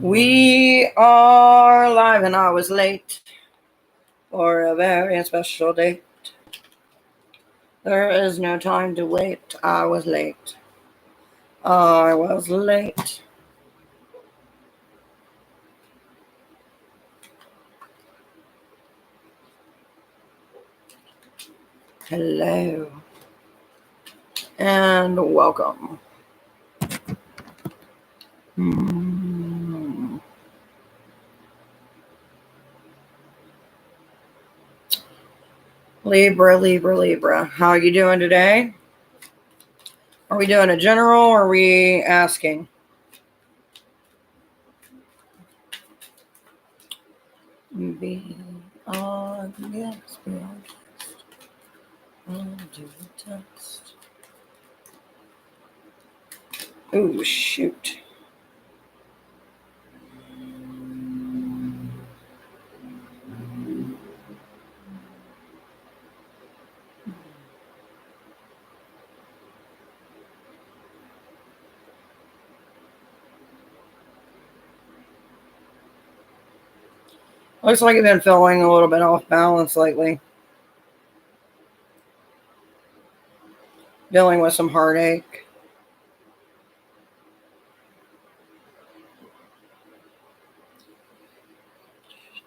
We are live and I was late for a very special date. There is no time to wait. I was late. I was late. Hello and welcome. Hmm. Libra. How are you doing today? Are we doing a general or are we asking? Be on, yes, be on. Do the text. Oh, shoot. Looks like you've been feeling a little bit off balance lately. Dealing with some heartache.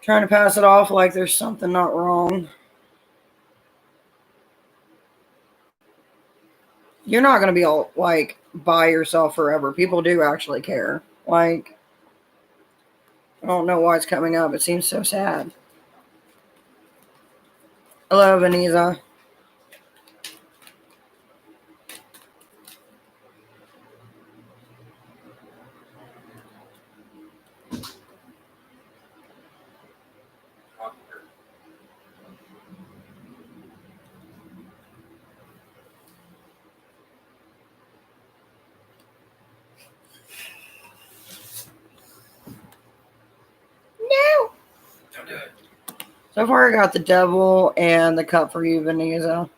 Trying to pass it off like there's something not wrong. You're not going to be all, like, by yourself forever. People do actually care. Like, I don't know why it's coming up. It seems so sad. Hello, Veniza. No. Don't do it. So far, I got the devil and the cup for you, Veniza.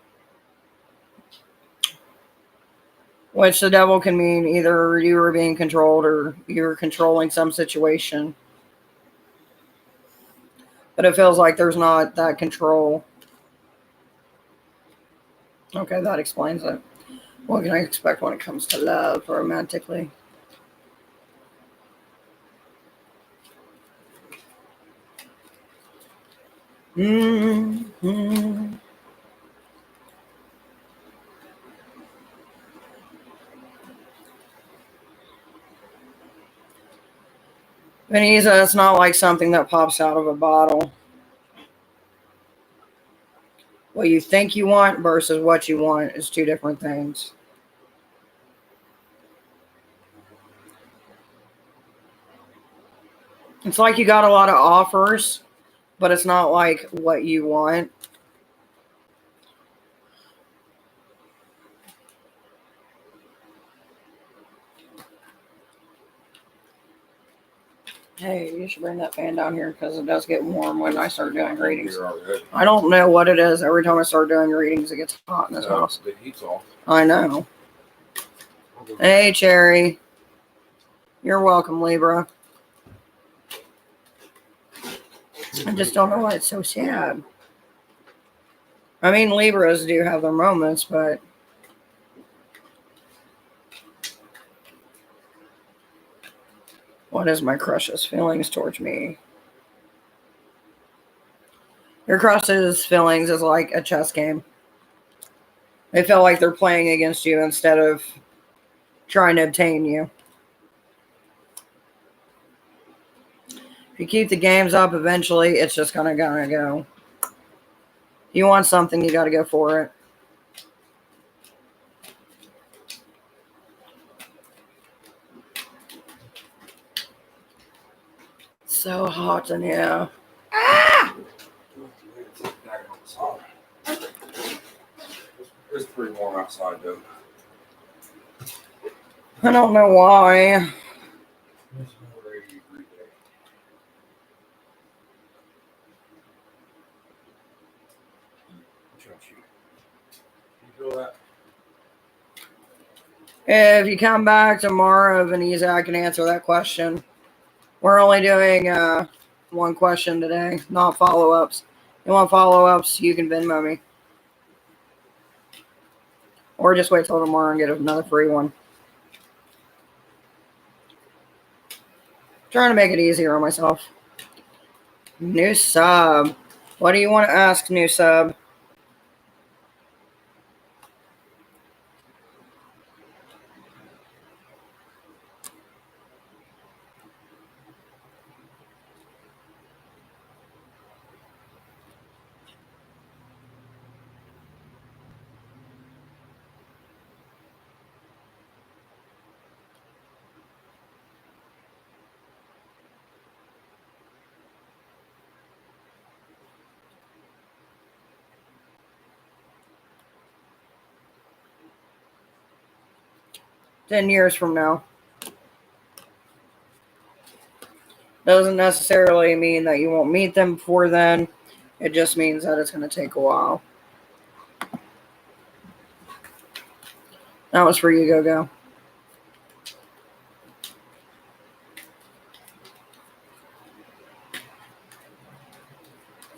Which the devil can mean either you were being controlled or you were controlling some situation. But it feels like there's not that control. Okay, that explains it. What can I expect when it comes to love romantically? Mm-hmm. Veniza, it's not like something that pops out of a bottle. What you think you want versus what you want is two different things. It's like you got a lot of offers, but it's not like what you want. Hey, you should bring that fan down here because it does get warm when I start doing readings. I don't know what it is. Every time I start doing readings, it gets hot in this house. The heat's off. I know. Hey, Cherry. You're welcome, Libra. I just don't know why it's so sad. I mean, Libras do have their moments, but what is my crush's feelings towards me? Your crush's feelings is like a chess game. They feel like they're playing against you instead of trying to obtain you. If you keep the games up, eventually it's just gonna go. If you want something, you gotta go for it. So hot in here. Ah! It's pretty warm outside, though. I don't know why. If you come back tomorrow, Veniza, I can answer that question. We're only doing one question today, not follow-ups. You want follow-ups, you can Venmo me. Or just wait till tomorrow and get another free one. Trying to make it easier on myself. New sub. What do you want to ask, new sub? "10 years from now." Doesn't necessarily mean that you won't meet them before then. It just means that it's going to take a while. That was for you, Go-Go.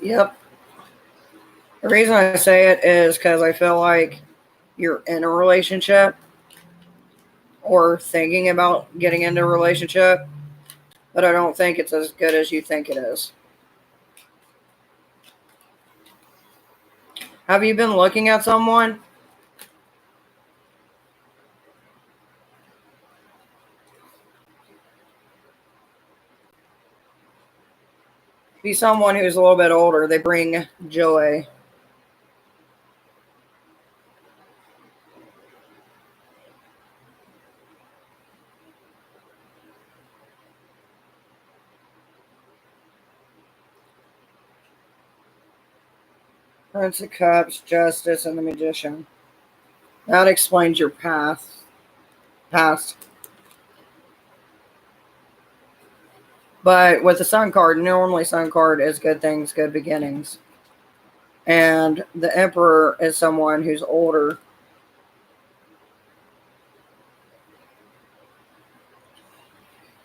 Yep. The reason I say it is because I feel like you're in a relationship or thinking about getting into a relationship, but I don't think it's as good as you think it is. Have you been looking at someone? Be someone who's a little bit older. They bring joy. Prince of Cups, Justice, and the Magician. That explains your past. But with the Sun card, normally Sun card is good things, good beginnings. And the Emperor is someone who's older.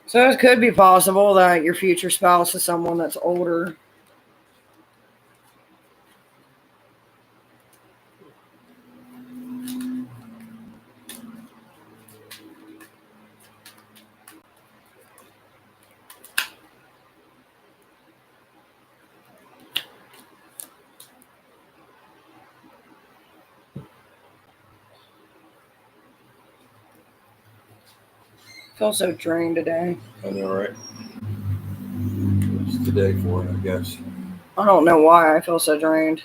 So it could be possible that your future spouse is someone that's older. I feel so drained today. I know, right? It's the day for it, I guess. I don't know why I feel so drained.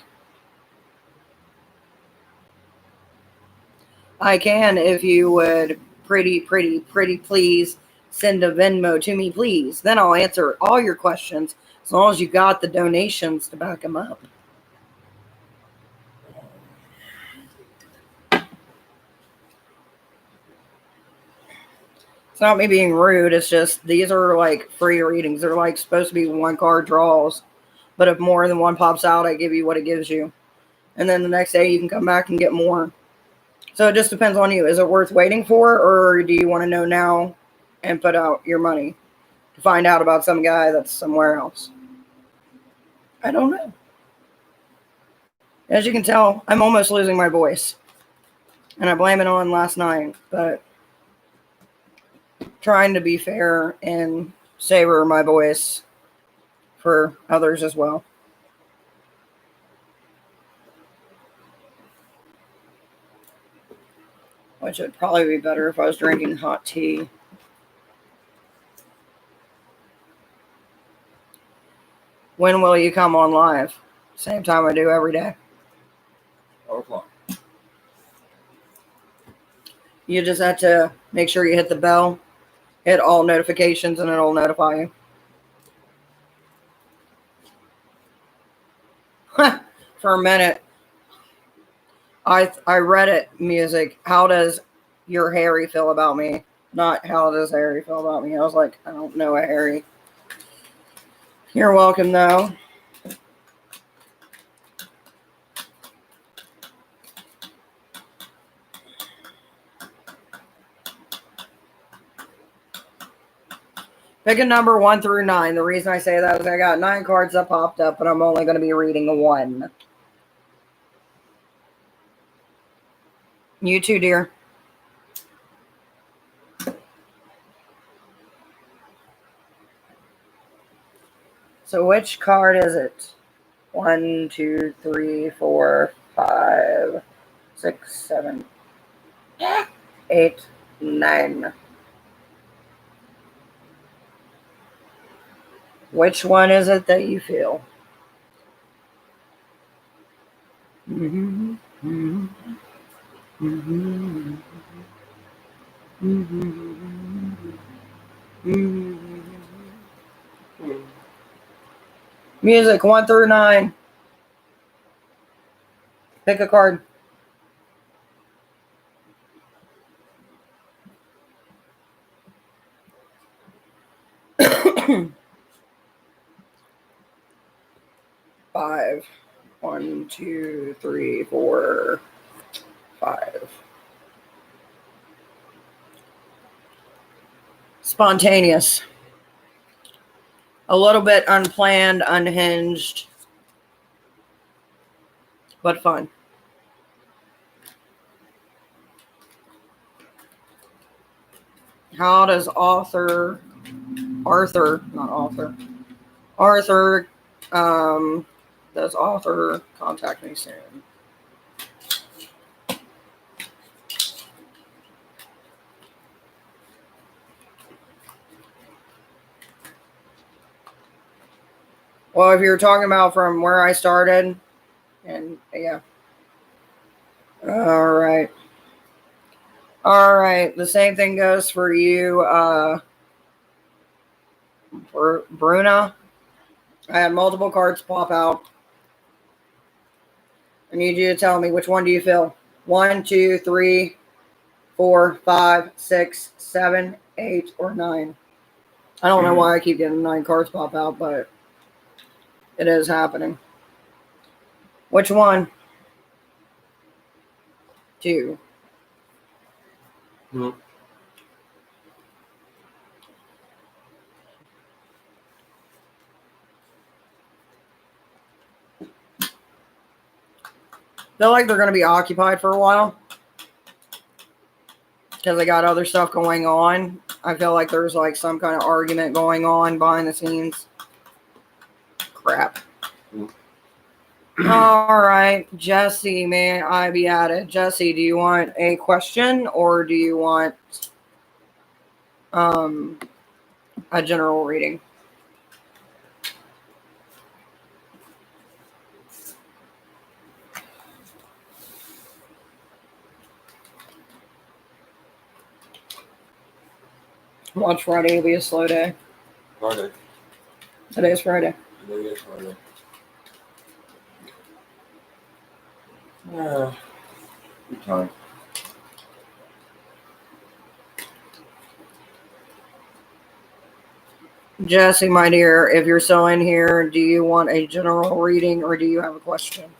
I can, if you would pretty please send a Venmo to me, please. Then I'll answer all your questions as long as you got the donations to back them up. It's not me being rude. It's just these are like free readings. They're like supposed to be one card draws. But if more than one pops out, I give you what it gives you. And then the next day you can come back and get more. So it just depends on you. Is it worth waiting for, or do you want to know now and put out your money to find out about some guy that's somewhere else? I don't know. As you can tell, I'm almost losing my voice. And I blame it on last night, but trying to be fair and savor my voice for others as well. Which would probably be better if I was drinking hot tea. When will you come on live? Same time I do every day. 12 o'clock. You just have to make sure you hit the bell, hit all notifications, and it'll notify you. For a minute, I read it, music. How does your Harry feel about me? Not how does Harry feel about me. I was like, I don't know a Harry. You're welcome, though. Pick a number 1 through 9. The reason I say that is I got 9 cards that popped up, but I'm only going to be reading 1. You too, dear. So which card is it? 1, 2, 3, 4, 5, 6, 7, 8, 9. Which one is it that you feel? Music 1 through 9. Pick a card. Five. 1, 2, 3, 4, 5. Spontaneous. A little bit unplanned, unhinged, but fun. How does Arthur, does Arthur contact me soon? Well, if you're talking about from where I started, and yeah. All right. All right. The same thing goes for you, for Bruna. I had multiple cards pop out. I need you to tell me which one do you feel? 1, 2, 3, 4, 5, 6, 7, 8, or 9. I don't know why I keep getting 9 cards pop out, but it is happening. Which one? 2. Mm-hmm. Feel like they're going to be occupied for a while because they got other stuff going on. I feel like there's like some kind of argument going on behind the scenes. Crap. All right, Jesse, may I be added? Jesse, do you want a question or do you want a general reading? Watch Friday will be a slow day. Friday. Today's Friday. Today is Friday. Good time. Jesse, my dear, if you're still in here, do you want a general reading or do you have a question?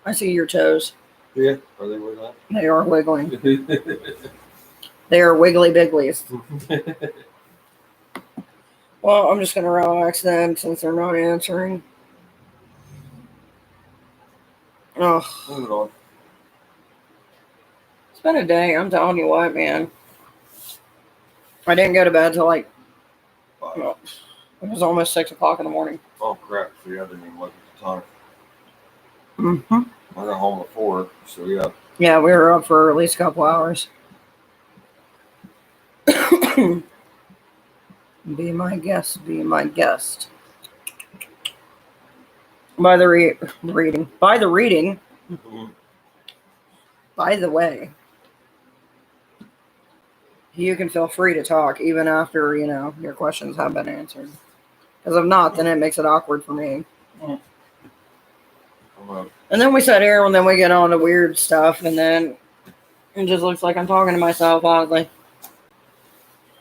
I see your toes. Yeah, are they with that? They are wiggling. They are wiggly bigglies. Well, I'm just going to relax then since they're not answering. Oh, Move it on. it's been a day. I'm telling you what, man. I didn't go to bed till like, well, it was almost 6 o'clock in the morning. Oh crap! So yeah, I didn't even look at the time. Mm-hmm. I got home at 4, so yeah. Yeah, we were up for at least a couple hours. Be my guest. Be my guest. By the reading. By the reading. By the way, you can feel free to talk even after, your questions have been answered. Because if not, then it makes it awkward for me. And then we sit here and then we get on to weird stuff and then it just looks like I'm talking to myself oddly.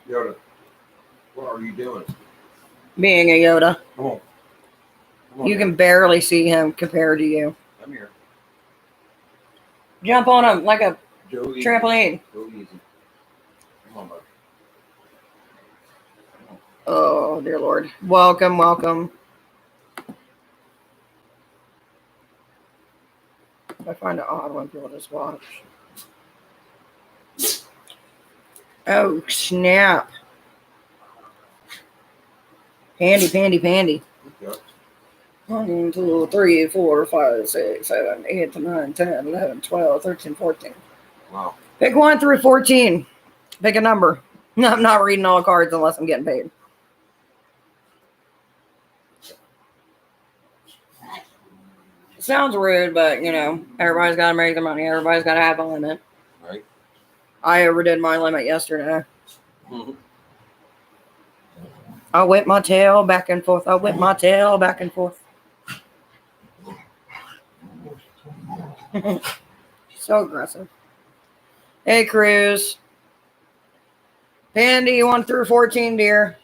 Yoda. What are you doing? Being a Yoda. Come on. Come on You here. can barely see him compared to you. Come here. Jump on him like a Go easy. trampoline. Go easy. Come on, bud. Oh, dear Lord. Welcome, welcome. I find it odd when people just watch. Oh, snap. Pandy, pandy, pandy. Good job. 1, 2, 3, 4, 5, 6, 7, 8, 9, 10, 11, 12, 13, 14. Wow. Pick 1 through 14. Pick a number. No, I'm not reading all cards unless I'm getting paid. Sounds rude, but you know, everybody's got to make their money. Everybody's got to have a limit. Right. I overdid my limit yesterday. Mm-hmm. I whip my tail back and forth. I whip my tail back and forth. So aggressive. Hey, Cruz. Pandy, 1 through 14, dear.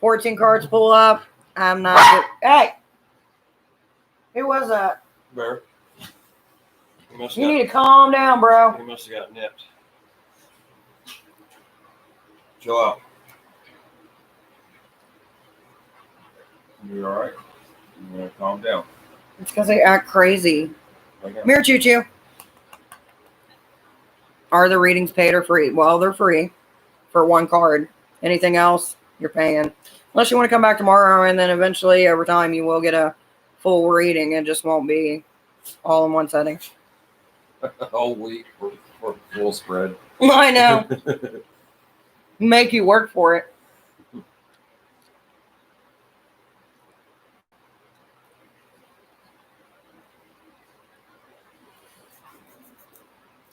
14 cards pull up. I'm not good. Hey! Who was that? Bear. You need to calm down, bro. He must have got nipped. Chill out. You all right? You gonna calm down? It's because they act crazy. Okay. Come here, Choo Choo. Are the readings paid or free? Well, they're free for 1 card. Anything else, you're paying. Unless you want to come back tomorrow, and then eventually, over time, you will get a full reading. It just won't be all in one setting. A whole week for full spread. I know. Make you work for it.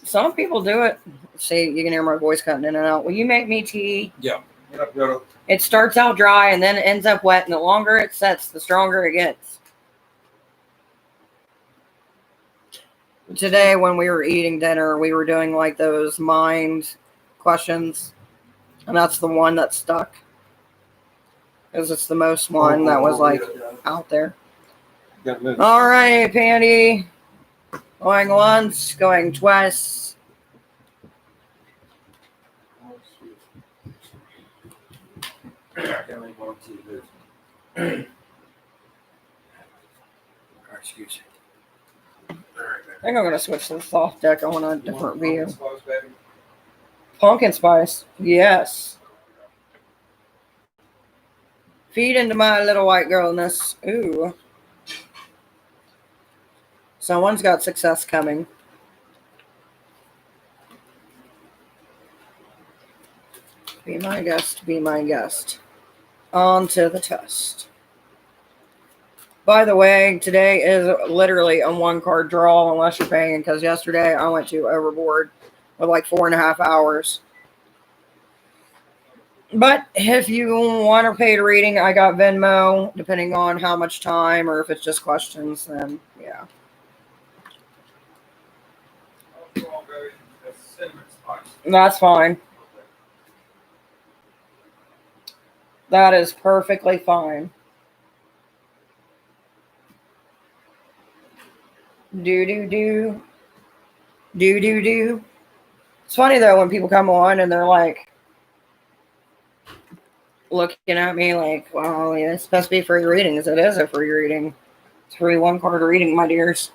Some people do it. See, you can hear my voice cutting in and out. Will you make me tea? Yeah. Get up, Yoda. It starts out dry and then it ends up wet, and the longer it sets, the stronger it gets. Today, when we were eating dinner, we were doing like those mind questions, and that's the one that stuck. Because it's the most one that was like out there. Got moved. All right, Pandy. Going once, going twice. Excuse me. I think I'm going to switch to the soft deck. I want a different view. Pumpkin spice. Yes. Feed into my little white girlness. Ooh. Someone's got success coming. Be my guest. Be my guest. On to the test. By the way, today is literally a 1 card draw unless you're paying, because yesterday I went to overboard with like 4.5 hours. But if you want a paid reading, I got Venmo, depending on how much time or if it's just questions, then yeah. That's fine. That is perfectly fine. Do. It's funny though when people come on and they're like looking at me like, well, yeah, it's supposed to be free readings. It is a free reading. It's a free 1 card reading, my dears.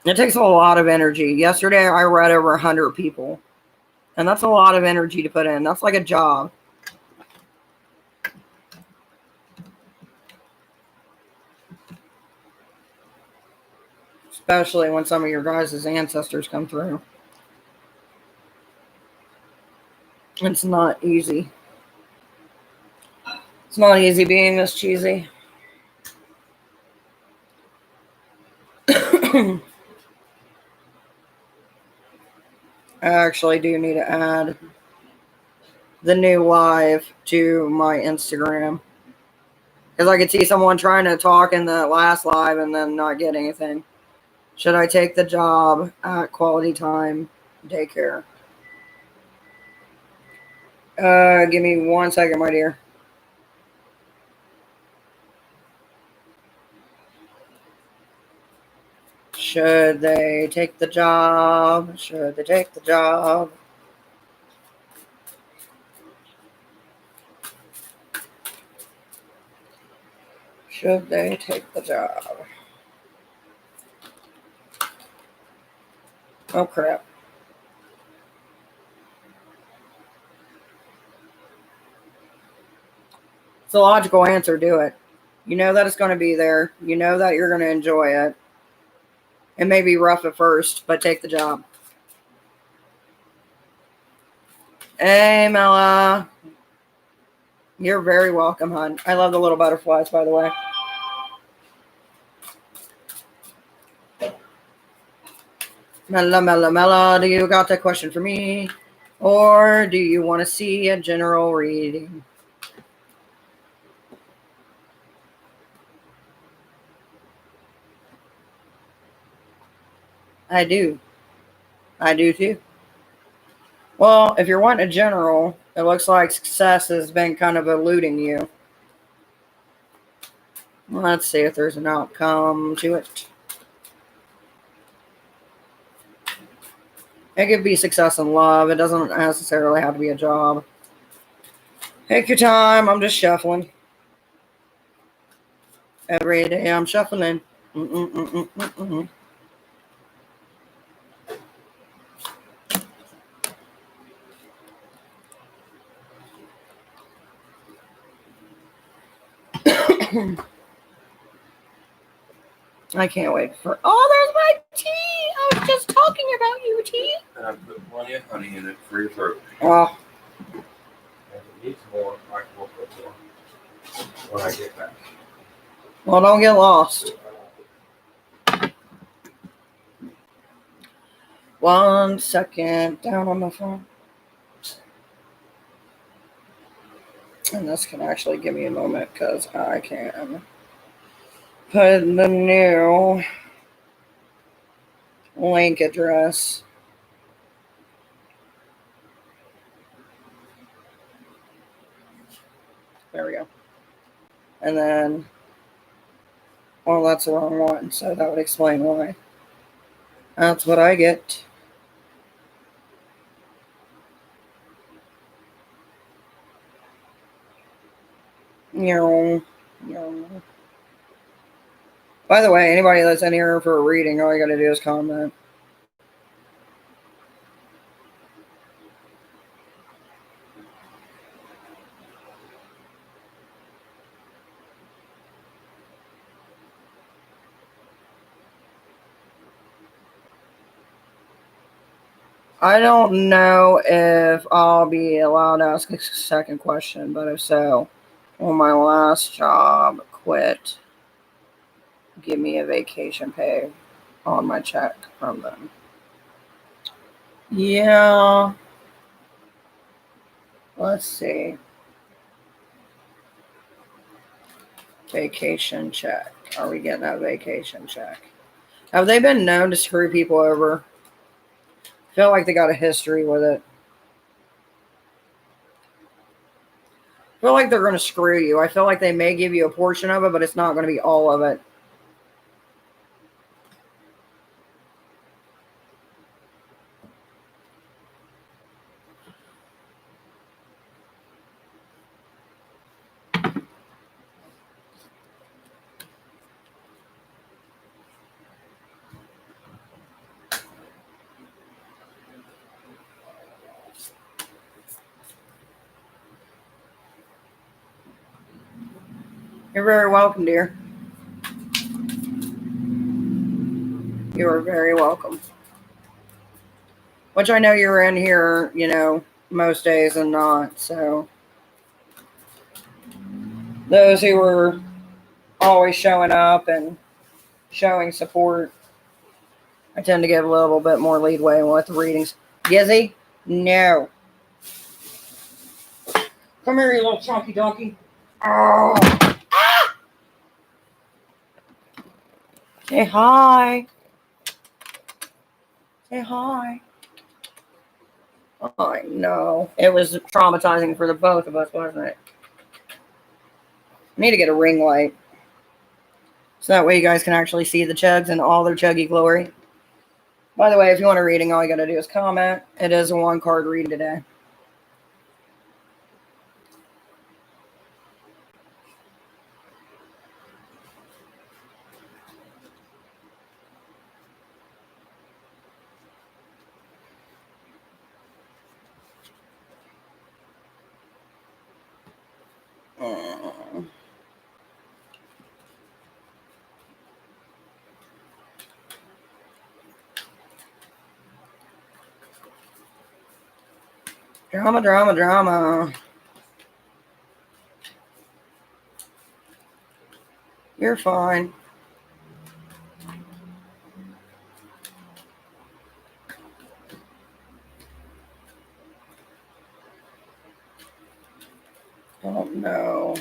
It takes a lot of energy. Yesterday I read over 100 people. And that's a lot of energy to put in. That's like a job. Especially when some of your guys' ancestors come through. It's not easy. It's not easy being this cheesy. I actually do need to add the new live to my Instagram. Because I could see someone trying to talk in the last live and then not get anything. Should I take the job at Quality Time daycare. Give me 1 second, my dear. Should they take the job? Should they take the job? Should they take the job? Oh, crap. It's a logical answer. Do it. You know that it's going to be there. You know that you're going to enjoy it. It may be rough at first, but take the job. Hey, Mella. You're very welcome, hon. I love the little butterflies, by the way. Mella, Mella, Mella. Do you got that question for me? Or do you want to see a general reading? I do. I do too. Well, if you're wanting a general, it looks like success has been kind of eluding you. Let's see if there's an outcome to it. It could be success in love. It doesn't necessarily have to be a job. Take your time. I'm just shuffling. Every day I'm shuffling. I can't wait for. Oh, there's my tea. I was just talking about you, tea. And I put plenty of honey in it for your throat. Oh, If it needs more, I will put more when I get back. well, don't get lost. 1 second down on the phone. And this can actually give me a moment because I can put the new link address. There we go. And then, well, that's the wrong one, so that would explain why. That's what I get. By the way, anybody that's in here for a reading, all you gotta do is comment. I don't know if I'll be allowed to ask a second question, but if so, will my last job quit give me a vacation pay on my check from them? Yeah. Let's see. Vacation check. Are we getting that vacation check? Have they been known to screw people over? I feel like they got a history with it. I feel like they're going to screw you. I feel like they may give you a portion of it, but it's not going to be all of it. You're very welcome, dear. You are very welcome. Which I know you're in here, most days and not. So those who were always showing up and showing support, I tend to give a little bit more leadway with the readings. Gizzy? No. Come here, you little chunky donkey. Oh. Ah! Say hi. Say hi. I know. It was traumatizing for the both of us, wasn't it? I need to get a ring light. So that way you guys can actually see the chugs in all their chuggy glory. By the way, if you want a reading, all you got to do is comment. It is a 1-card reading today. Drama, drama, drama. You're fine. Oh no.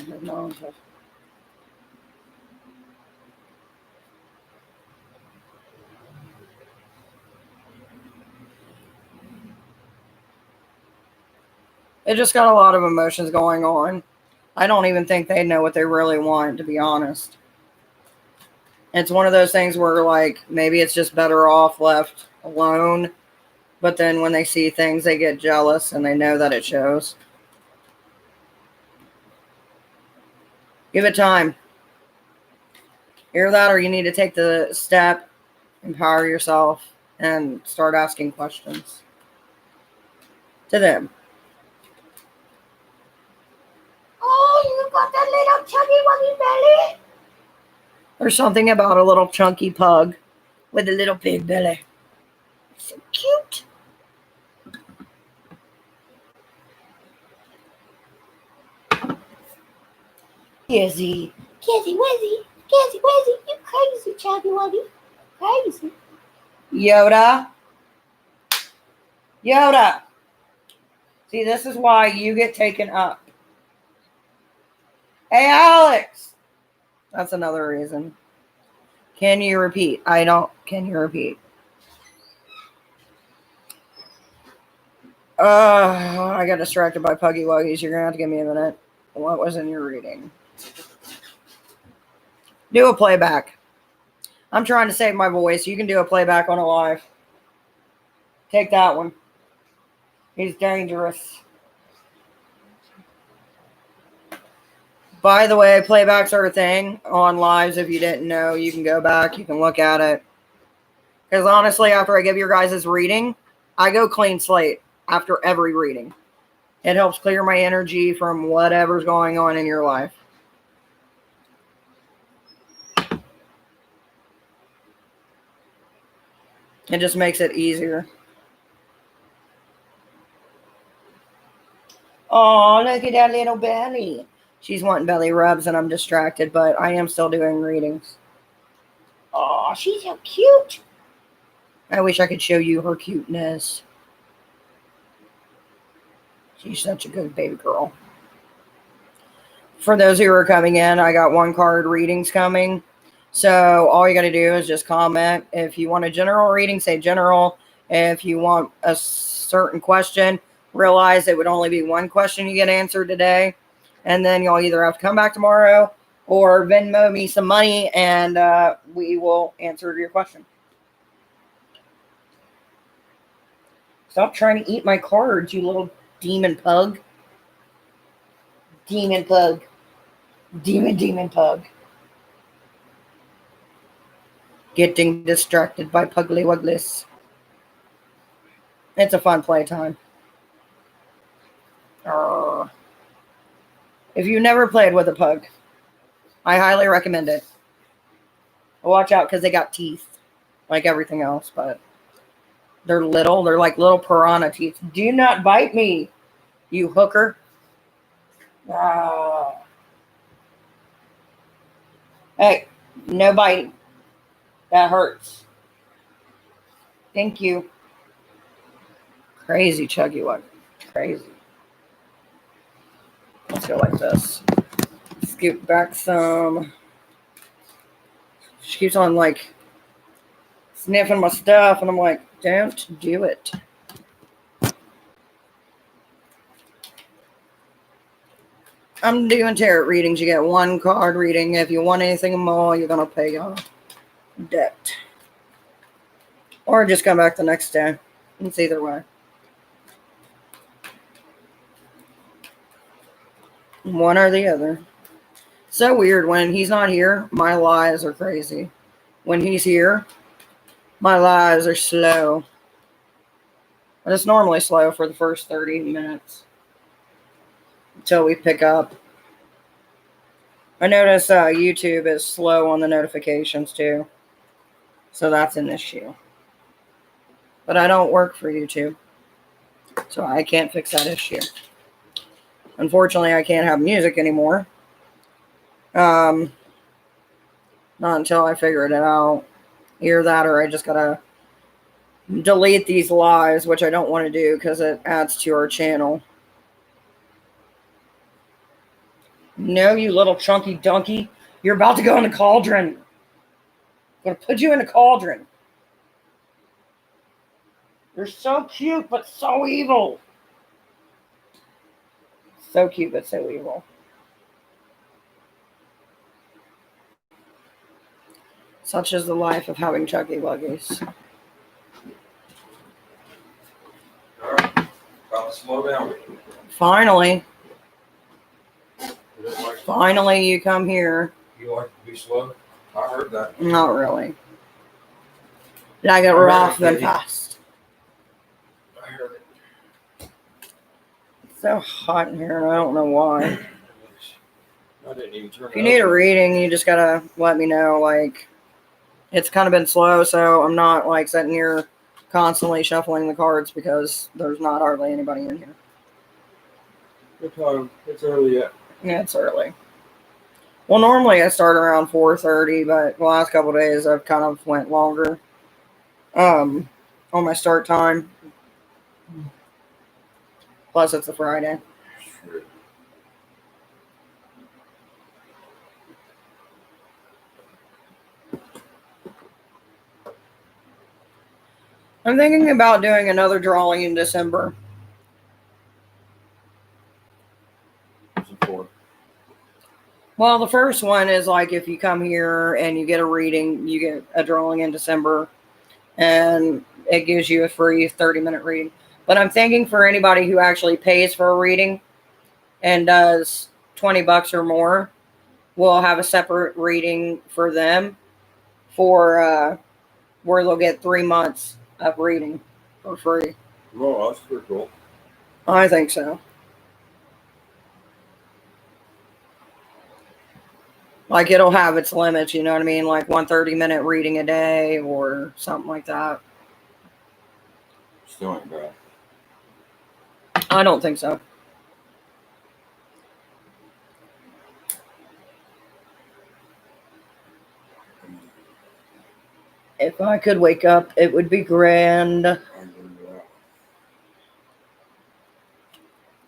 It just got a lot of emotions going on. I don't even think they know what they really want, to be honest. It's one of those things where, like, maybe it's just better off left alone. But then when they see things, they get jealous and they know that it shows. Give it time. Hear that, or you need to take the step, empower yourself, and start asking questions to them. Oh, you got that little chuggy wuggy belly? There's something about a little chunky pug with a little big belly. So cute. Kizzy. Kizzy Wizzy. Kizzy Wizzy. You crazy, chuggy wuggy. Crazy. Yoda. Yoda. See, this is why you get taken up. Hey, Alex. That's another reason. Can you repeat? Can you repeat? I got distracted by Puggy Wuggies. You're going to have to give me a minute. What was in your reading? Do a playback. I'm trying to save my voice. You can do a playback on a live. Take that one. He's dangerous. By the way, playbacks are a thing on lives. If you didn't know, you can go back. You can look at it. Because honestly, after I give your guys' reading, I go clean slate after every reading. It helps clear my energy from whatever's going on in your life. It just makes it easier. Oh, look at that little belly. She's wanting belly rubs and I'm distracted, but I am still doing readings. Oh, she's so cute. I wish I could show you her cuteness. She's such a good baby girl. For those who are coming in, I got 1-card readings coming. So all you got to do is just comment. If you want a general reading, say general. If you want a certain question, realize it would only be one question you get answered today. And then you'll either have to come back tomorrow or Venmo me some money and we will answer your question. Stop trying to eat my cards, you little demon pug. Demon pug. Demon pug. Getting distracted by Puggly Wugglies. It's a fun playtime. If you never played with a pug, I highly recommend it. Watch out because they got teeth like everything else, but they're little. They're like little piranha teeth. Do not bite me, you hooker. Hey, no biting. That hurts. Thank you. Crazy chuggy one. Crazy. Let's go like this. Scoop back some. She keeps on like sniffing my stuff, and I'm like, don't do it. I'm doing tarot readings. You get one card reading. If you want anything more, you're going to pay your debt. Or just come back the next day. It's either way. One or the other. So weird. When he's not here, my lies are crazy. When he's here, my lies are slow. But it's normally slow for the first 30 minutes until we pick up. I notice YouTube is slow on the notifications too. So that's an issue. But I don't work for YouTube. So I can't fix that issue. Unfortunately, I can't have music anymore. Not until I figure it out. Either that or I just gotta delete these lives, which I don't want to do because it adds to our channel. No, you little chunky donkey. You're about to go in the cauldron. I'm going to put you in the cauldron. You're so cute, but so evil. So cute, but so evil. Such is the life of having Chucky Buggies. All right. About to slow down. Finally. You don't like- Finally, you come here. You like to be slow? I heard that. Not really. I get rough than fast. I heard it. It's so hot in here, and I don't know why. I didn't even turn If you need a reading, you just gotta let me know. Like, it's kind of been slow, so I'm not like sitting here constantly shuffling the cards because there's not hardly anybody in here. Good time. It's early yet. Yeah, it's early. Well, normally I start around 4:30, but the last couple of days I've kind of went longer on my start time. Plus, it's a Friday. Sure. I'm thinking about doing another drawing in December. What's it for? Well, the first one is like if you come here and you get a reading, you get a drawing in December, and it gives you a free 30-minute reading. But I'm thinking for anybody who actually pays for a reading and does $20 or more, we'll have a separate reading for them for where they'll get 3 months of reading for free. Oh, that's pretty cool. I think so. Like, it'll have its limits, you know what I mean? Like 1 30-minute reading a day or something like that. Still ain't bad. I don't think so. If I could wake up, it would be grand. I agree with that.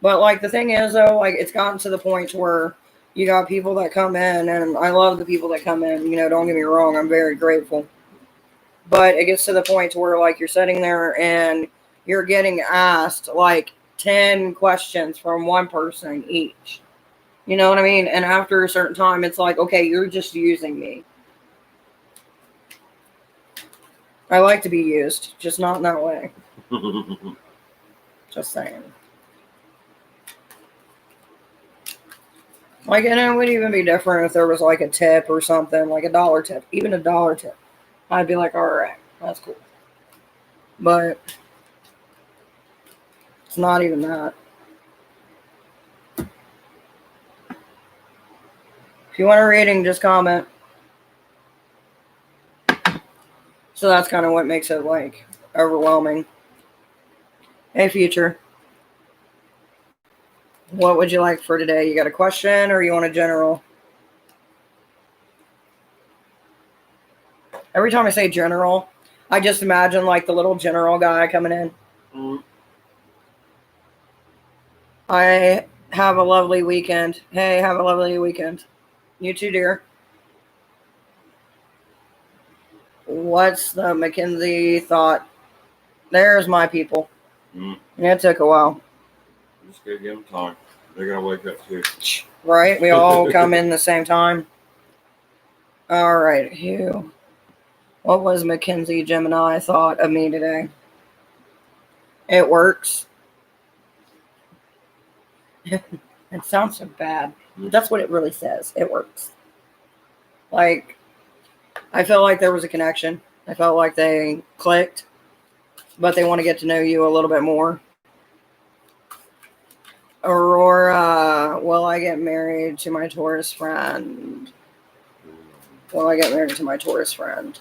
But, like, the thing is, though, like, it's gotten to the point where you got people that come in, and I love the people that come in. You know, don't get me wrong, I'm very grateful. But it gets to the point where, like, you're sitting there and you're getting asked, like, 10 questions from one person each. You know what I mean? And after a certain time, it's like, okay, you're just using me. I like to be used, just not in that way. Just saying. Like, and it would even be different if there was like a tip or something, like a dollar tip, even a dollar tip. I'd be like, all right, that's cool. But it's not even that. If you want a reading, just comment. So that's kind of what makes it like overwhelming. Hey, future. What would you like for today? You got a question or you want a general? Every time I say general, I just imagine like the little general guy coming in. Mm-hmm. I have a lovely weekend. Hey, have a lovely weekend. You too, dear. What's the Mackenzie thought? There's my people. Mm-hmm. Yeah, it took a while. Just gotta give them time. They're gonna wake up too. Right? We all come in the same time. All right, Hugh. What was Mackenzie Gemini thought of me today? It works. It sounds so bad. That's what it really says. It works. Like, I felt like there was a connection. I felt like they clicked, but they want to get to know you a little bit more. Aurora, will I get married to my Taurus friend? Will I get married to my Taurus friend?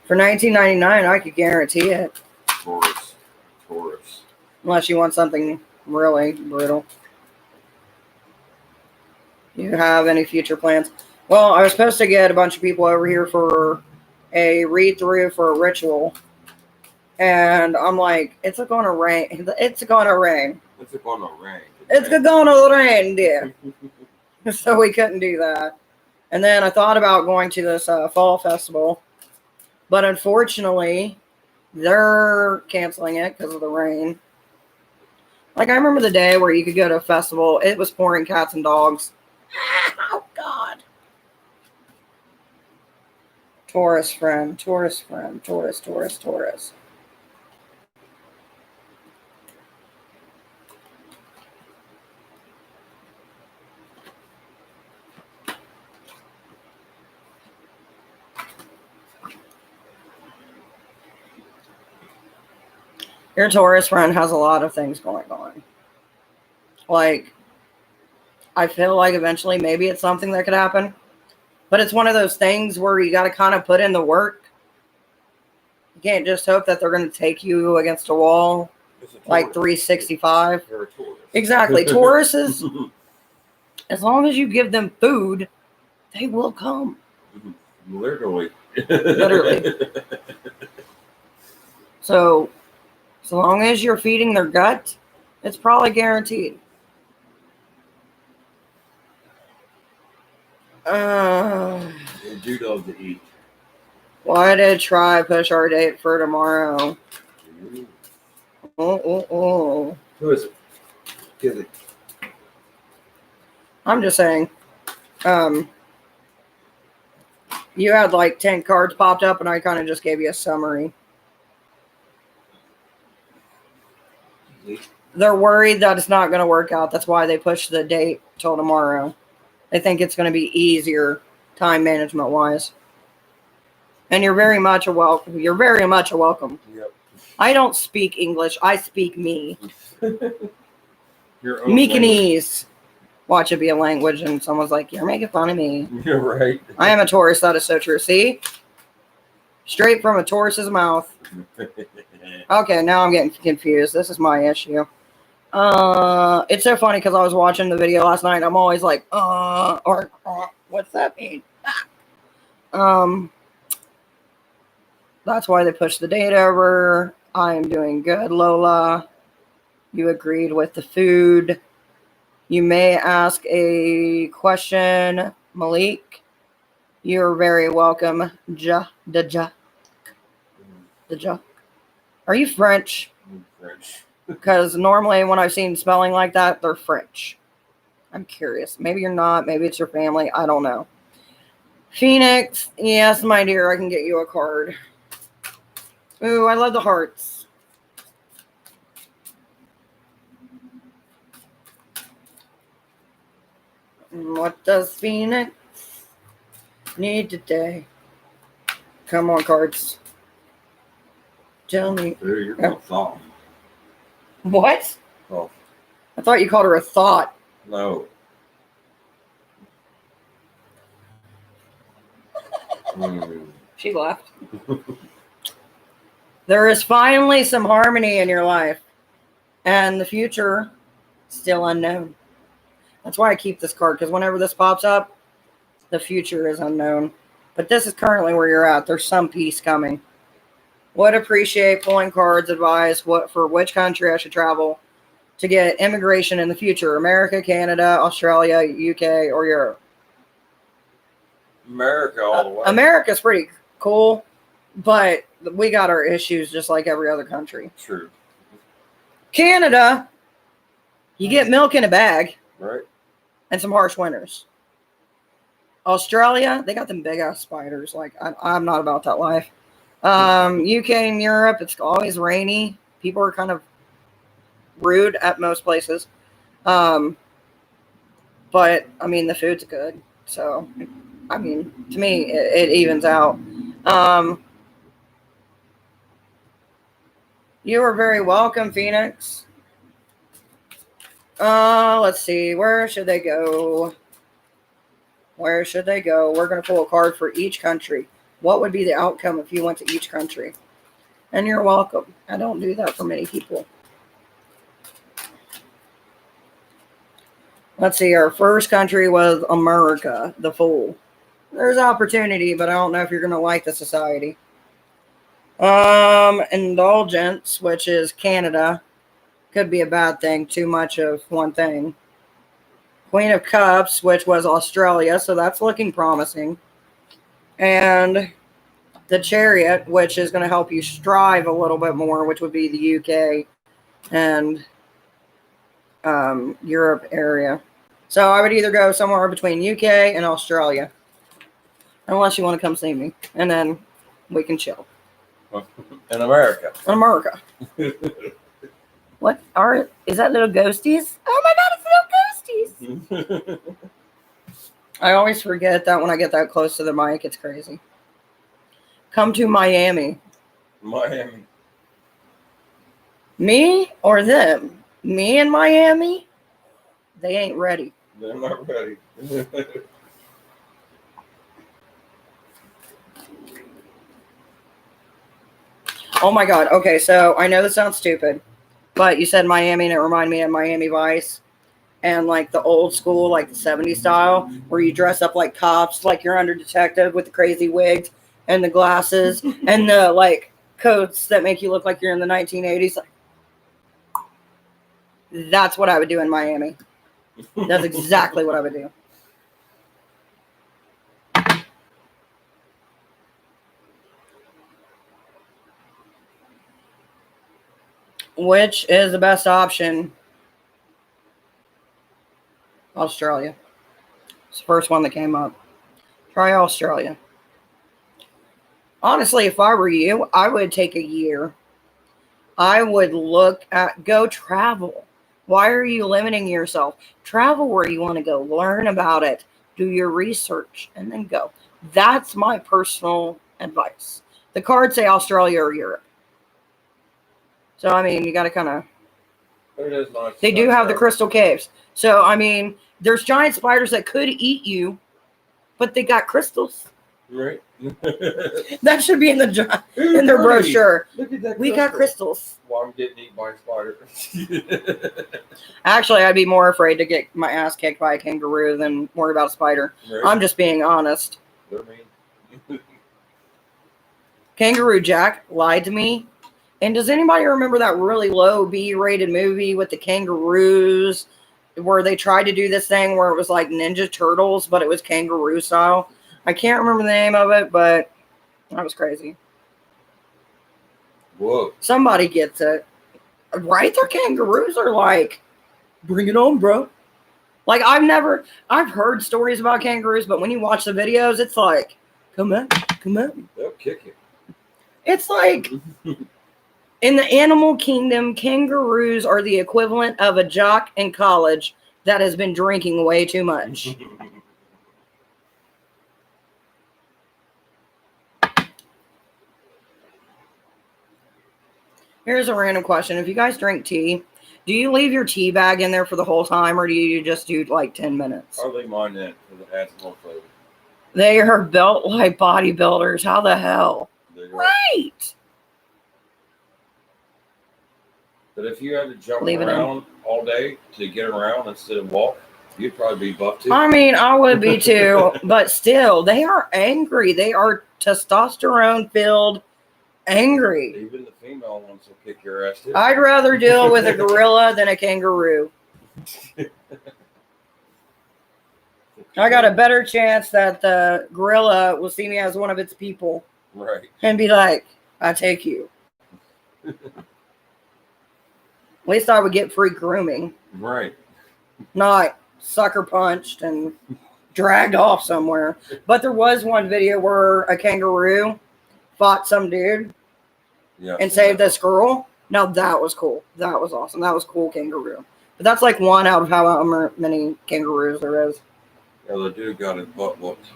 For $19.99, I could guarantee it. Taurus. Unless you want something really brutal. Do you have any future plans? Well, I was supposed to get a bunch of people over here for a read-through for a ritual. And I'm like, it's gonna rain. It's gonna rain. It's gonna rain. It's gonna rain, dear. So we couldn't do that. And then I thought about going to this fall festival. But unfortunately, they're canceling it because of the rain. Like, I remember the day where you could go to a festival. It was pouring cats and dogs. Oh, God. Taurus friend. Taurus. Your Taurus friend has a lot of things going on. Like, I feel like eventually maybe it's something that could happen. But it's one of those things where you got to kind of put in the work. You can't just hope that they're going to take you against a wall like 365. They're a Taurus. Exactly. Tauruses, as long as you give them food, they will come. Literally. Literally. So, as long as you're feeding their gut, it's probably guaranteed. They do love to eat. Why did Try push our date for tomorrow? Oh. Who is it? Give it. I'm just saying. You had like 10 cards popped up, and I kind of just gave you a summary. They're worried that it's not going to work out. That's why they pushed the date till tomorrow. They think it's going to be easier time management wise. And you're very much a welcome. You're very much a welcome. Yep. I don't speak English. I speak me. Your own Meekanese. Watch it be a language, and someone's like, "You're making fun of me." language. You're right. I am a Taurus. That is so true. See? Straight from a Taurus's mouth. Okay, now I'm getting confused. This is my issue. It's so funny because I was watching the video last night. I'm always like, or what's that mean? That's why they pushed the date over. I am doing good, Lola. You agreed with the food. You may ask a question, Malik. You're very welcome. The Juck. Are you French? French. Because normally when I've seen spelling like that, they're French. I'm curious. Maybe you're not. Maybe it's your family. I don't know. Phoenix. Yes, my dear. I can get you a card. Ooh, I love the hearts. What does Phoenix need today? Come on, cards. Tell me. There, you're not thought. What? Oh, I thought you called her a thought. no. She left. There is finally some harmony in your life, and the future still unknown. That's why I keep this card, because whenever this pops up, the future is unknown. But this is currently where you're at. There's some peace coming. Would appreciate pulling cards, advise what for which country I should travel to get immigration in the future. America, Canada, Australia, UK, or Europe. America all the way. America's pretty cool, but we got our issues just like every other country. True. Canada, you get milk in a bag. Right. and some harsh winters. Australia, they got them big ass spiders. Like I'm not about that life. UK and Europe, it's always rainy. People are kind of rude at most places. But I mean, the food's good. So, I mean, to me, it evens out. You are very welcome, Phoenix. Let's see. Where should they go? Where should they go? We're going to pull a card for each country. What would be the outcome if you went to each country? And you're welcome. I don't do that for many people. Let's see. Our first country was America, the Fool. There's opportunity, but I don't know if you're going to like the society. Indulgence, which is Canada. Could be a bad thing. Too much of one thing. Queen of Cups, which was Australia, so that's looking promising. And the Chariot, which is going to help you strive a little bit more, which would be the UK and Europe area. So I would either go somewhere between UK and Australia, unless you want to come see me, and then we can chill. In America. In America. What is that little ghosties? Oh my God, it's little ghosties. I always forget that when I get that close to the mic. It's crazy. Come to Miami. Miami. Me or them? Me in Miami? They ain't ready. They're not ready. Oh my God. Okay, so I know this sounds stupid, but you said Miami and it reminded me of Miami Vice and like the old school, like the 70s style, where you dress up like cops, like you're under detective with the crazy wigs and the glasses and the like coats that make you look like you're in the 1980s. That's what I would do in Miami. That's exactly what I would do. Which is the best option? Australia. It's the first one that came up. Try Australia. Honestly, if I were you, I would take a year. I would go travel. Why are you limiting yourself? Travel where you want to go. Learn about it. Do your research and then go. That's my personal advice. The cards say Australia or Europe. So, I mean, you got to kind of... It is nice. They do have the crystal caves. So, I mean, there's giant spiders that could eat you, but they got crystals. Right. That should be in their brochure. Look at that. We got crystals. Well, I'm getting eaten by a spider. Actually, I'd be more afraid to get my ass kicked by a kangaroo than worry about a spider. Right. I'm just being honest. They're mean. Kangaroo Jack lied to me. And does anybody remember that really low B-rated movie with the kangaroos where they tried to do this thing where it was like Ninja Turtles, but it was kangaroo style? I can't remember the name of it, but that was crazy. Whoa. Somebody gets it. Right? Their kangaroos are like, bring it on, bro. Like, I've heard stories about kangaroos, but when you watch the videos, it's like, come on. They'll kick you. It's like, in the animal kingdom, kangaroos are the equivalent of a jock in college that has been drinking way too much. Here's a random question. If you guys drink tea, do you leave your tea bag in there for the whole time, or do you just do like 10 minutes? I leave mine in because it adds more flavor. They are built like bodybuilders. How the hell? Right. But if you had to jump Leave it around all day to get around instead of walk, you'd probably be buff too. I mean, I would be too, but still, they are angry. They are testosterone-filled angry. Even the female ones will kick your ass too. I'd rather deal with a gorilla than a kangaroo. I got a better chance that the gorilla will see me as one of its people. Right. And be like, I take you. At least I would get free grooming. Right. Not sucker punched and dragged off somewhere. But there was one video where a kangaroo fought some dude Yeah. and saved this girl. Now that was cool. That was awesome. That was cool kangaroo. But that's like one out of however many kangaroos there is. Yeah, the dude got his butt whooped.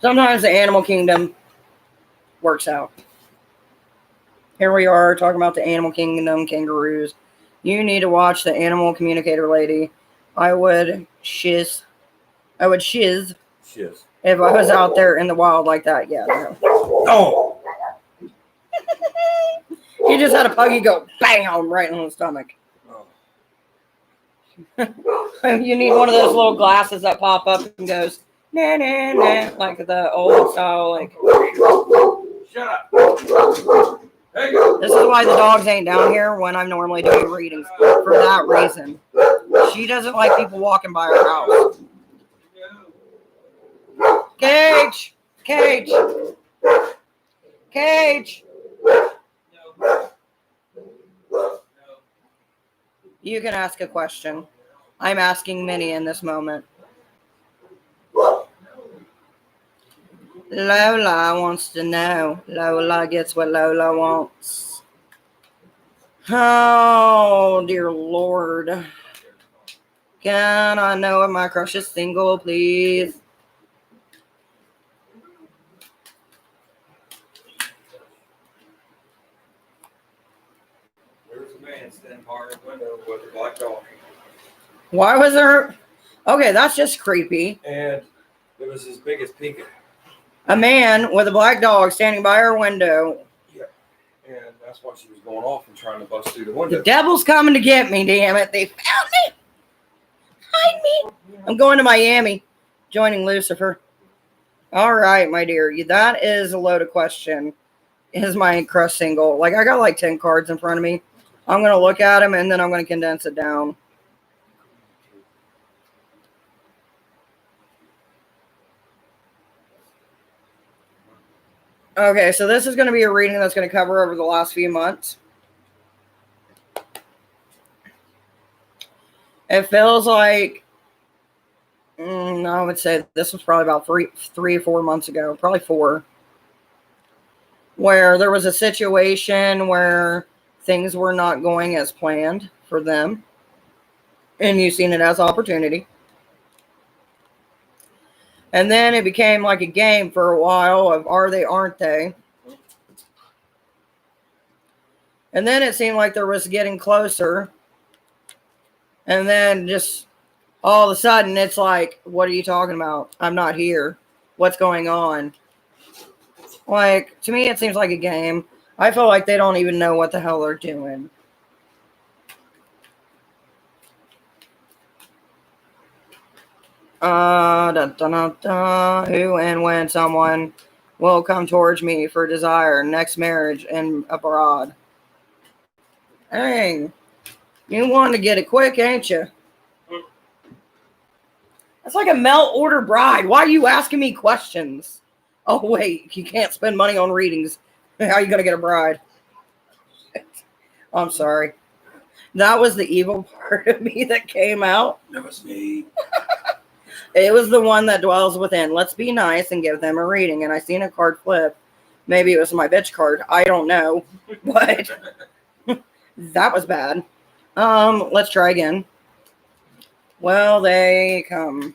Sometimes the animal kingdom works out. Here we are talking about the animal kingdom kangaroos. You need to watch the animal communicator lady. I would shiz Shiz. if I was out there in the wild like that. Yeah. No. Oh! He just had a puggy go bam right in the stomach. Oh. You need one of those little glasses that pop up and goes nah nah nah like the old style. Like Shut up! Hey! this is why the dogs ain't down here when I'm normally doing readings for that reason. She doesn't like people walking by her house. Cage, Cage, Cage. You can ask a question. I'm asking many in this moment. Lola wants to know. Lola gets what Lola wants. Oh, dear Lord. Can I know if my crush is single, please? There's a man standing by his window with a black dog. Why was there... Okay, that's just creepy. And it was as big as Pinky. A man with a black dog standing by her window. And that's why she was going off and trying to bust through the The window. devil's coming to get me, damn it. They found me. Hide me. I'm going to Miami, joining Lucifer. All right, my dear. That is a loaded question. Is my crush single? Like, I got like 10 cards in front of me. I'm going to look at them, and then I'm going to condense it down. Okay, so this is going to be a reading that's going to cover over the last few months. It feels like, I would say this was probably about three or 4 months ago, probably 4, where there was a situation where things were not going as planned for them, and you've seen it as opportunity. And then it became like a game for a while of are they, aren't they? And then it seemed like there was getting closer. And then just all of a sudden it's like, what are you talking about? I'm not here. What's going on? Like, to me, it seems like a game. I feel like they don't even know what the hell they're doing. Who and when someone will come towards me for desire, next marriage and abroad. Dang, you want to get it quick, ain't you? That's like a melt order bride. Why are you asking me questions? Oh, wait, you can't spend money on readings. How are you going to get a bride? I'm sorry. That was the evil part of me that came out. That was me. It was the one that dwells within. Let's be nice and give them a reading. And I seen a card flip. Maybe it was my bitch card. I don't know. But that was bad. Let's try again. Well, they come.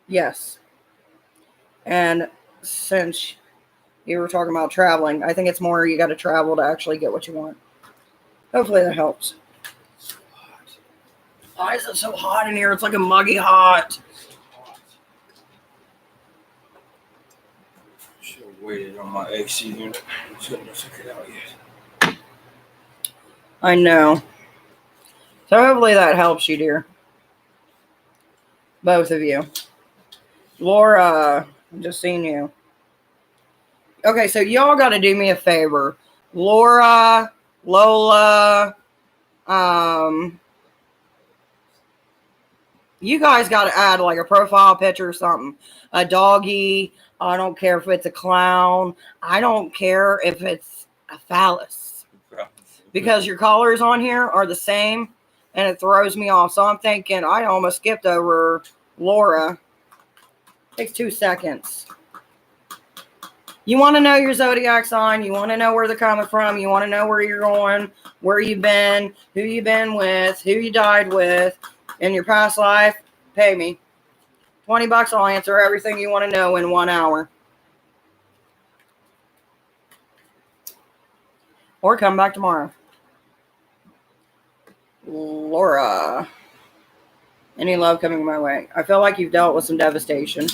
Yes. And since you were talking about traveling, I think it's more you got to travel to actually get what you want. Hopefully that helps. Why is it so hot in here? It's like a muggy hot. Should have waited on my AC unit. Shouldn't have took it out yet. I know. So hopefully that helps you, dear. Both of you. Laura, just seen you. Okay, so y'all got to do me a favor. Laura, Lola, you guys got to add like a profile picture or something. A doggy. I don't care if it's a clown. I don't care if it's a phallus. because your colors on here are the same and it throws me off. So I'm thinking I almost skipped over Laura. Takes 2 seconds. You want to know your zodiac sign. You want to know where they're coming from. You want to know where you're going, where you've been, who you've been with, who you died with in your past life. Pay me. $20, I'll answer everything you want to know in 1 hour. Or come back tomorrow. Laura. Any love coming my way? I feel like you've dealt with some devastation,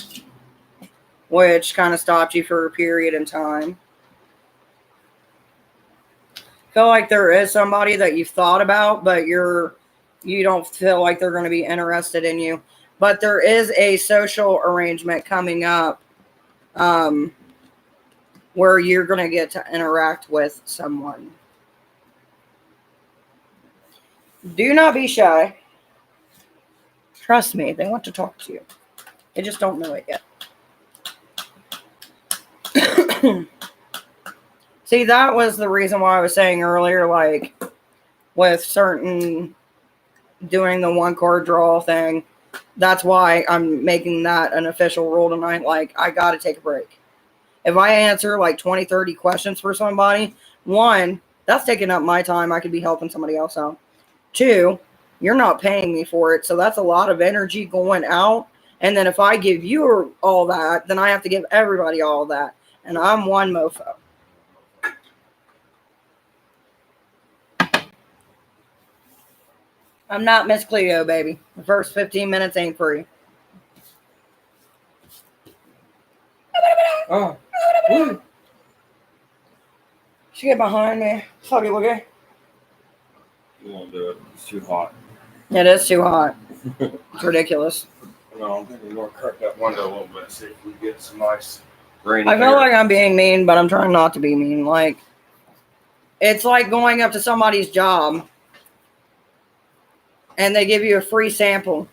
which kind of stopped you for a period in time. Feel like there is somebody that you've thought about, but you don't feel like they're going to be interested in you. But there is a social arrangement coming up where you're going to get to interact with someone. Do not be shy. Trust me, they want to talk to you. They just don't know it yet. See, that was the reason why I was saying earlier, like, with certain doing the 1 card draw thing, that's why I'm making that an official rule tonight. Like, I got to take a break. If I answer like 20, 30 questions for somebody, 1, that's taking up my time. I could be helping somebody else out. 2, you're not paying me for it. So that's a lot of energy going out. And then if I give you all that, then I have to give everybody all that. And I'm one mofo. I'm not Miss Cleo, baby. The first 15 minutes ain't free. Oh. Woo. She get behind me. Sorry, okay? You won't do it. It's too hot. It is too hot. It's ridiculous. No, I'm thinking we're going to crack that window a little bit, see if we get some nice rainy I feel air. like I'm being mean, but I'm trying not to be mean. Like, it's like going up to somebody's job and they give you a free sample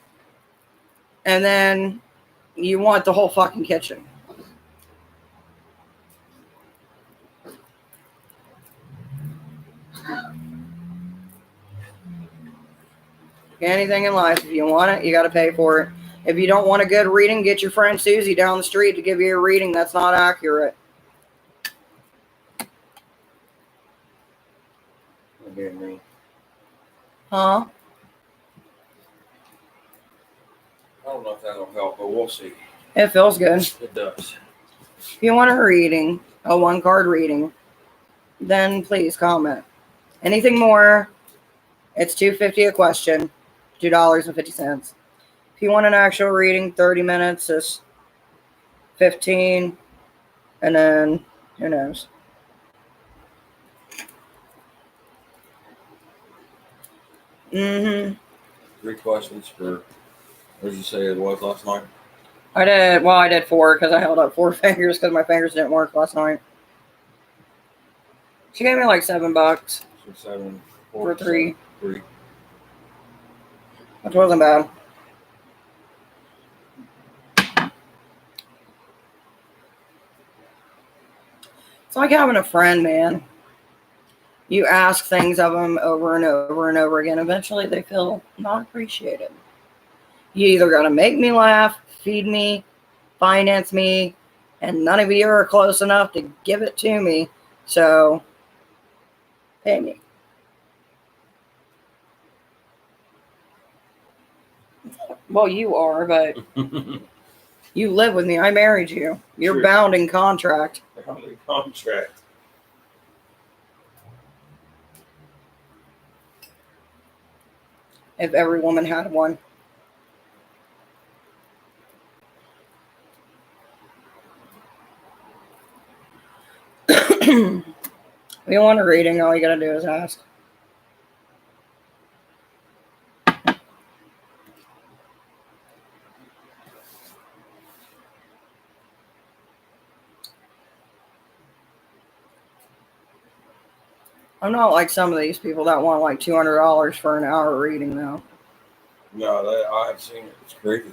and then you want the whole fucking kitchen. Anything in life, if you want it, you got to pay for it. If you don't want a good reading, get your friend Susie down the street to give you a reading that's not accurate. Being mean. Huh? I don't know if that'll help, but we'll see. It feels good. It does. If you want a reading, a 1 card reading, then please comment. Anything more, it's $2.50 a question, $2.50. If you want an actual reading, 30 minutes is 15, and then who knows. Mm-hmm. 3 questions for, what did you say it was last night? I did 4 because I held up 4 fingers because my fingers didn't work last night. She gave me like $7 6, 7, 4, for 3, 3. which wasn't bad. It's like having a friend, man. You ask things of them over and over and over again. Eventually, they feel not appreciated. You either got to make me laugh, feed me, finance me, and none of you are close enough to give it to me. So, pay me. Well, you are, but you live with me. I married you. You're True. bound in contract. Family contract. If every woman had one. If you want a reading, all you gotta do is ask. I'm not like some of these people that want like $200 for an hour reading, though. No, I've seen it. It's crazy.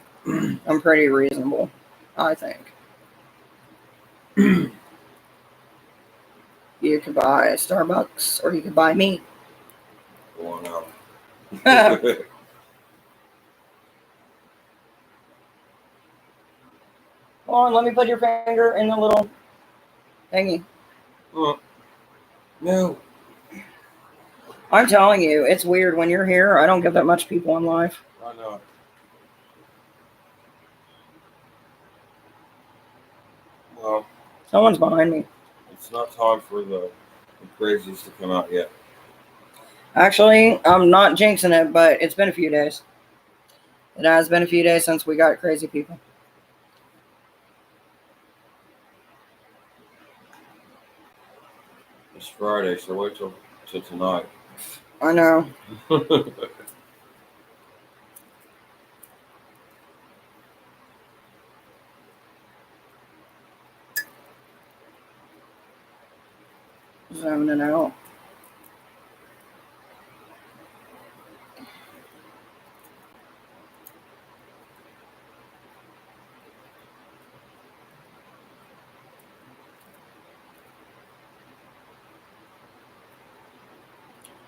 I'm pretty reasonable, I think. You could buy Starbucks or you could buy me. Well, Hold on, let me put your finger in the little thingy. no. I'm telling you, it's weird when you're here. I don't get that much people in life. I know. Well, Someone's behind me. it's not time for the crazies to come out yet. Actually, I'm not jinxing it, but it's been a few days. It has been a few days since we got crazy people. It's Friday, so wait till tonight. I know. Zoning out.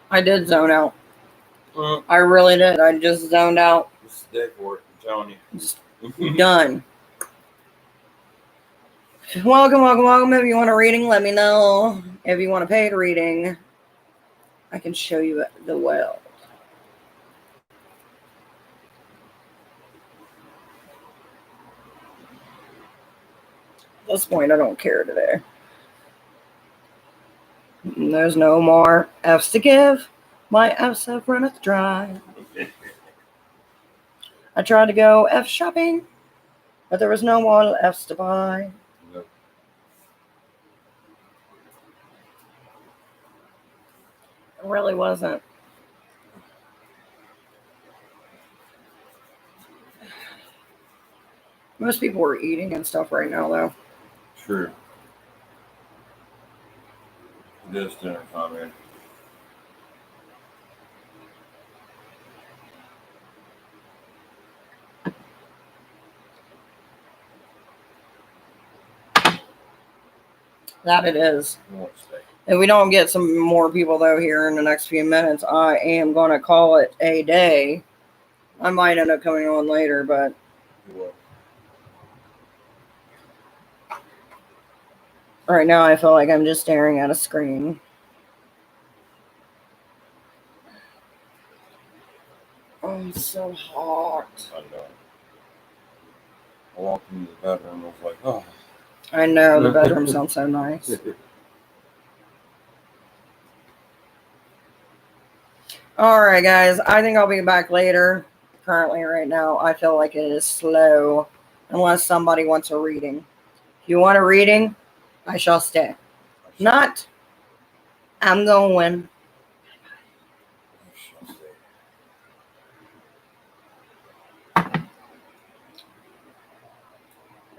I did zone out. I really did. I just zoned out. This is the day for it, I'm telling you. Just done. Welcome. If you want a reading, let me know. If you want a paid reading, I can show you the well. At this point, I don't care today. There's no more F's to give. My F's have runneth dry. I tried to go F shopping, but there was no more F's to buy. Nope. It really wasn't. Most people are eating and stuff right now, though. True. It is dinner time, man. That it is. I want steak. If we don't get some more people, though, here in the next few minutes, I am going to call it a day. I might end up coming on later, but You will. right now I feel like I'm just staring at a screen. Oh, it's so hot. I know. I walked into the bedroom and was like, oh. I know, the bedroom sounds so nice. All right, guys. I think I'll be back later. Currently, right now, I feel like it is slow unless somebody wants a reading. If you want a reading, I shall stay. Not, I'm going.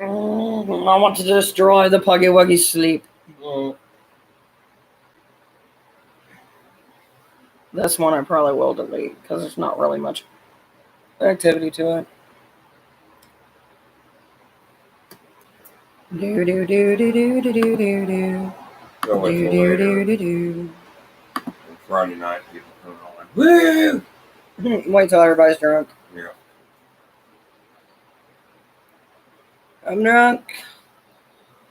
I want to destroy the Puggy Wuggy sleep. This one I probably will delete because there's not really much activity to it. Do do do do do do do do do. Go wait Do till do later. do do On Friday night, people come on like, woo! do. Wait till everybody's drunk. Yeah. I'm drunk.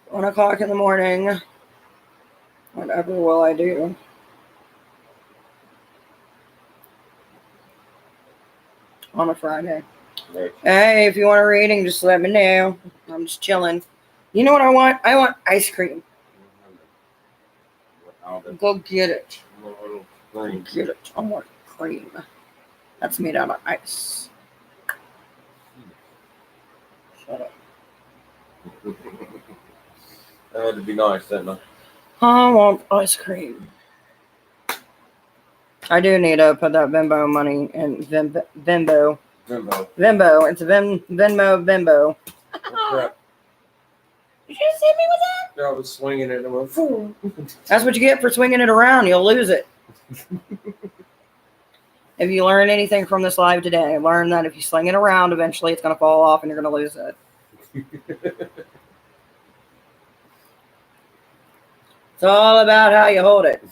1 o'clock in the morning. Whatever will I do? On a Friday. Right. Hey, if you want a reading, just let me know. I'm just chilling. You know what I want? I want ice cream. Go get it. Go get it. I want cream. That's made out of ice. Shut up. That had to be nice, didn't it? I want ice cream. I do need to put that Venmo money in Venmo. Jimbo. Venmo. It's Venmo. Oh, crap. Did you just hit me with that? I was swinging it and it went, boom. That's what you get for swinging it around. You'll lose it. If you learn anything from this live today, learn that if you sling it around, eventually it's going to fall off and you're going to lose it. It's all about how you hold it.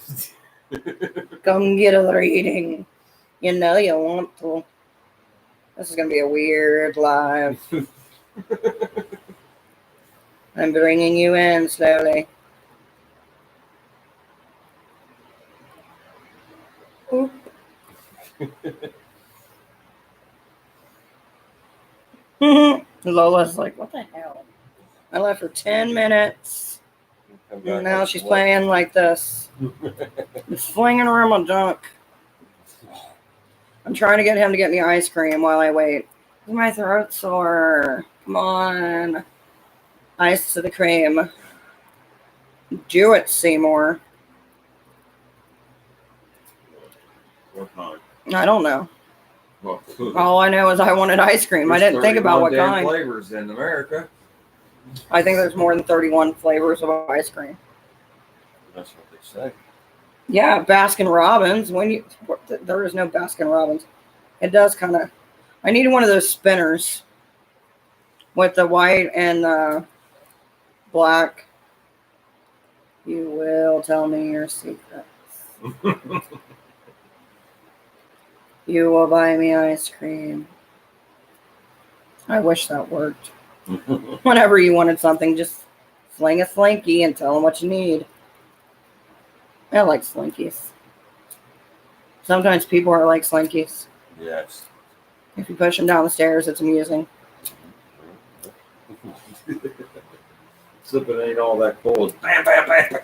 Come get a reading. You know you want to. This is gonna be a weird live. I'm bringing you in slowly. Oop. Lola's like, what the hell? I left for 10 minutes. Come back And now like she's what? playing like this. Flinging around my junk. I'm trying to get him to get me ice cream while I wait. My throat's sore. Come on. Ice to the cream. Do it, Seymour. What kind? I don't know. Well, All I know is I wanted ice cream. I there's didn't think about 31 what damn kind. flavors in America. I think there's more than 31 flavors of ice cream. That's what they say. Yeah, Baskin Robbins. There is no Baskin Robbins. It does kind of. I needed one of those spinners with the white and the black. You will tell me your secrets. You will buy me ice cream. I wish that worked. Whenever you wanted something, just fling a Slinky and tell them what you need. I like Slinkies. Sometimes people are like Slinkies. Yes. If you push them down the stairs, it's amusing. Sipping ain't all that cool. Bam, bam, bam.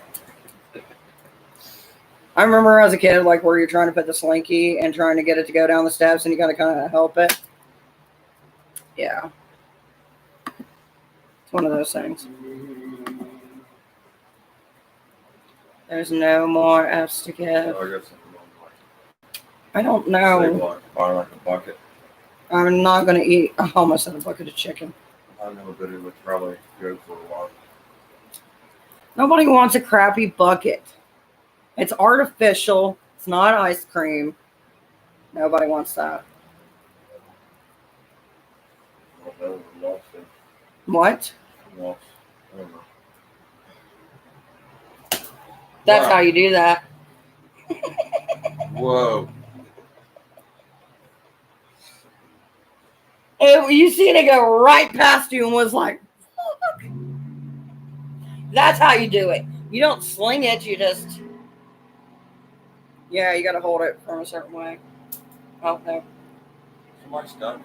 I remember as a kid, like where you're trying to put the Slinky and trying to get it to go down the steps, and you got to kind of help it. Yeah, it's one of those things. There's no more F's to Oh, give. I got something on I don't my know. block. Buy like a bucket. I'm not gonna eat. I almost had a bucket of chicken. I know that it would probably go for a while. Nobody wants a crappy bucket. It's artificial. It's not ice cream. Nobody wants that. I don't know. We lost it. What? We lost. I don't know. That's Wow. how you do that. Whoa. You seen it go right past you and was like, fuck. That's how you do it. You don't sling it, you just. Yeah, you gotta hold it from a certain way. Oh, no. Somebody stuck.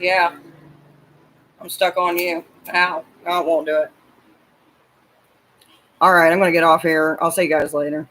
Yeah. I'm stuck on you. Ow. No, it won't do it. All right, I'm gonna get off here. I'll see you guys later.